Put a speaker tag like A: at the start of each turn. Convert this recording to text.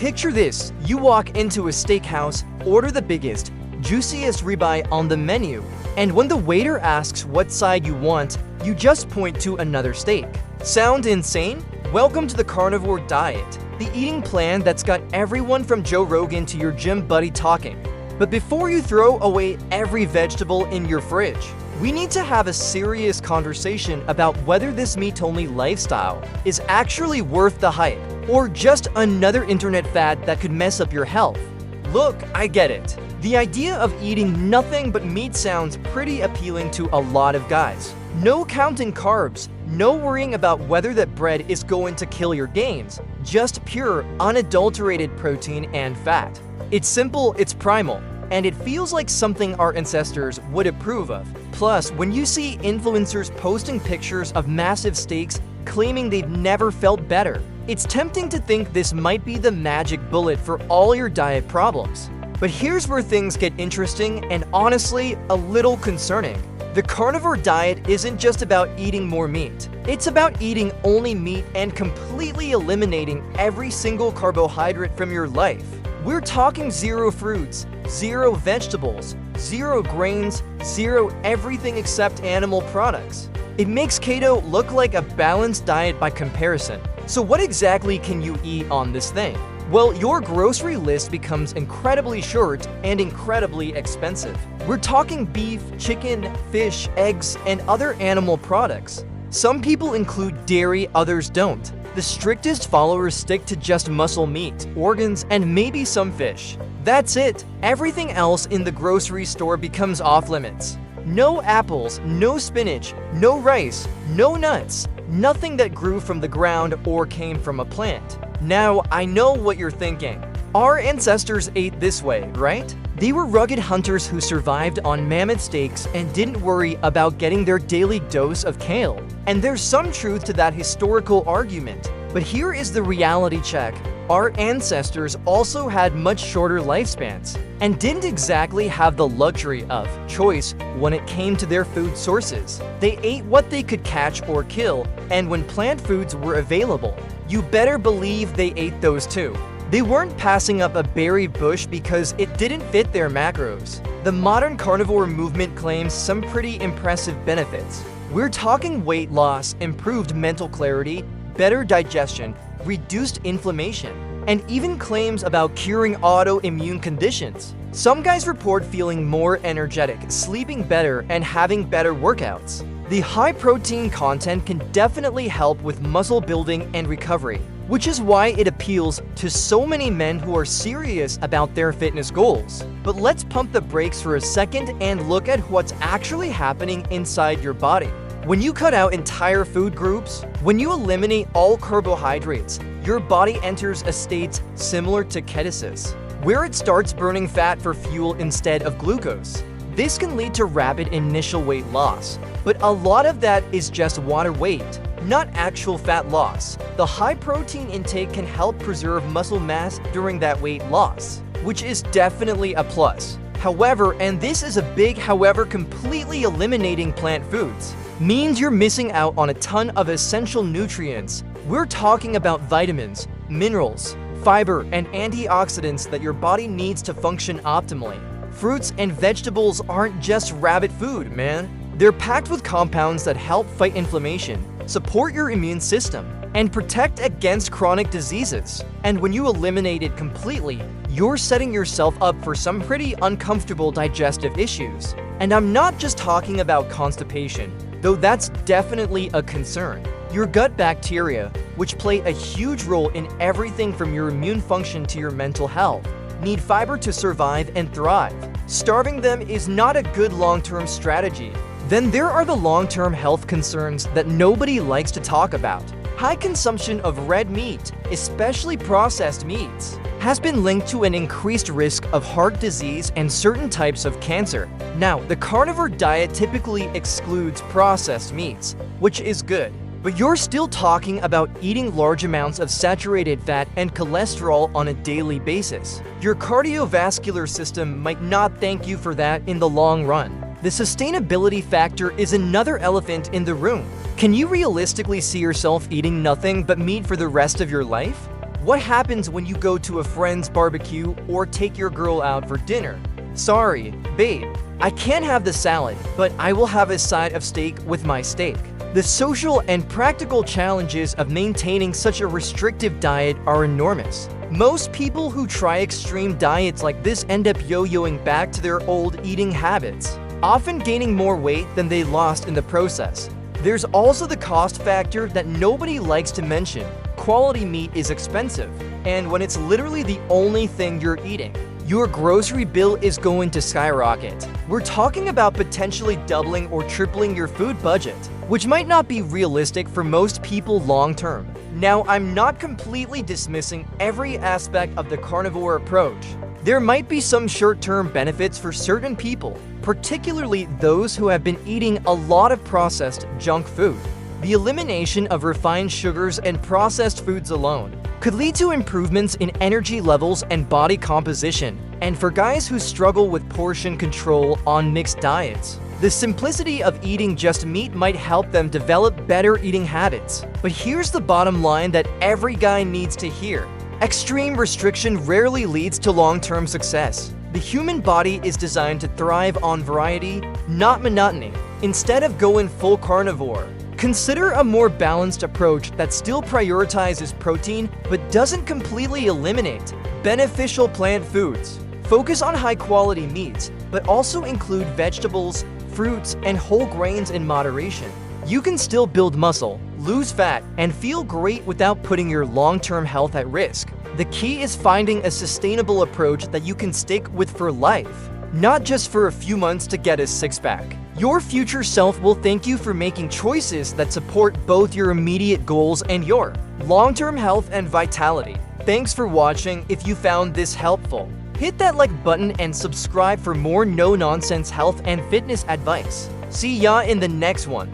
A: Picture this, you walk into a steakhouse, order the biggest, juiciest ribeye on the menu, and when the waiter asks what side you want, you just point to another steak. Sound insane? Welcome to the carnivore diet, the eating plan that's got everyone from Joe Rogan to your gym buddy talking. But before you throw away every vegetable in your fridge, we need to have a serious conversation about whether this meat-only lifestyle is actually worth the hype, or just another internet fad that could mess up your health. Look, I get it. The idea of eating nothing but meat sounds pretty appealing to a lot of guys. No counting carbs, no worrying about whether that bread is going to kill your gains, just pure, unadulterated protein and fat. It's simple, it's primal, and it feels like something our ancestors would approve of. Plus, when you see influencers posting pictures of massive steaks claiming they've never felt better, it's tempting to think this might be the magic bullet for all your diet problems. But here's where things get interesting and honestly a little concerning. The carnivore diet isn't just about eating more meat. It's about eating only meat and completely eliminating every single carbohydrate from your life. We're talking zero fruits, zero vegetables, zero grains, zero everything except animal products. It makes keto look like a balanced diet by comparison. So what exactly can you eat on this thing? Well, your grocery list becomes incredibly short and incredibly expensive. We're talking beef, chicken, fish, eggs, and other animal products. Some people include dairy, others don't. The strictest followers stick to just muscle meat, organs, and maybe some fish. That's it. Everything else in the grocery store becomes off limits. No apples, no spinach, no rice, no nuts, nothing that grew from the ground or came from a plant. Now, I know what you're thinking. Our ancestors ate this way, right? They were rugged hunters who survived on mammoth steaks and didn't worry about getting their daily dose of kale. And there's some truth to that historical argument. But here is the reality check. Our ancestors also had much shorter lifespans and didn't exactly have the luxury of choice when it came to their food sources. They ate what they could catch or kill, and when plant foods were available, you better believe they ate those too. They weren't passing up a berry bush because it didn't fit their macros. The modern carnivore movement claims some pretty impressive benefits. We're talking weight loss, improved mental clarity, better digestion, reduced inflammation, and even claims about curing autoimmune conditions. Some guys report feeling more energetic, sleeping better, and having better workouts. The high protein content can definitely help with muscle building and recovery, which is why it appeals to so many men who are serious about their fitness goals. But let's pump the brakes for a second and look at what's actually happening inside your body. When you cut out entire food groups, when you eliminate all carbohydrates, your body enters a state similar to ketosis, where it starts burning fat for fuel instead of glucose. This can lead to rapid initial weight loss, but a lot of that is just water weight, not actual fat loss. The high protein intake can help preserve muscle mass during that weight loss, which is definitely a plus. However, and this is a big however, completely eliminating plant foods means you're missing out on a ton of essential nutrients. We're talking about vitamins, minerals, fiber, and antioxidants that your body needs to function optimally. Fruits and vegetables aren't just rabbit food, man. They're packed with compounds that help fight inflammation, support your immune system, and protect against chronic diseases. And when you eliminate it completely, you're setting yourself up for some pretty uncomfortable digestive issues. And I'm not just talking about constipation, though that's definitely a concern. Your gut bacteria, which play a huge role in everything from your immune function to your mental health, need fiber to survive and thrive. Starving them is not a good long-term strategy. Then there are the long-term health concerns that nobody likes to talk about. High consumption of red meat, especially processed meats, has been linked to an increased risk of heart disease and certain types of cancer. Now, the carnivore diet typically excludes processed meats, which is good. But you're still talking about eating large amounts of saturated fat and cholesterol on a daily basis. Your cardiovascular system might not thank you for that in the long run. The sustainability factor is another elephant in the room. Can you realistically see yourself eating nothing but meat for the rest of your life? What happens when you go to a friend's barbecue or take your girl out for dinner? Sorry, babe, I can't have the salad, but I will have a side of steak with my steak. The social and practical challenges of maintaining such a restrictive diet are enormous. Most people who try extreme diets like this end up yo-yoing back to their old eating habits, often gaining more weight than they lost in the process. There's also the cost factor that nobody likes to mention. Quality meat is expensive, and when it's literally the only thing you're eating, your grocery bill is going to skyrocket. We're talking about potentially doubling or tripling your food budget, which might not be realistic for most people long term. Now, I'm not completely dismissing every aspect of the carnivore approach. There might be some short-term benefits for certain people, particularly those who have been eating a lot of processed junk food. The elimination of refined sugars and processed foods alone could lead to improvements in energy levels and body composition. And for guys who struggle with portion control on mixed diets, the simplicity of eating just meat might help them develop better eating habits. But here's the bottom line that every guy needs to hear. Extreme restriction rarely leads to long-term success. The human body is designed to thrive on variety, not monotony. Instead of going full carnivore, consider a more balanced approach that still prioritizes protein but doesn't completely eliminate beneficial plant foods. Focus on high-quality meats, but also include vegetables, fruits, and whole grains in moderation. You can still build muscle, lose fat, and feel great without putting your long-term health at risk. The key is finding a sustainable approach that you can stick with for life, not just for a few months to get a six-pack. Your future self will thank you for making choices that support both your immediate goals and your long-term health and vitality. Thanks for watching. If you found this helpful, hit that like button and subscribe for more no-nonsense health and fitness advice. See ya in the next one.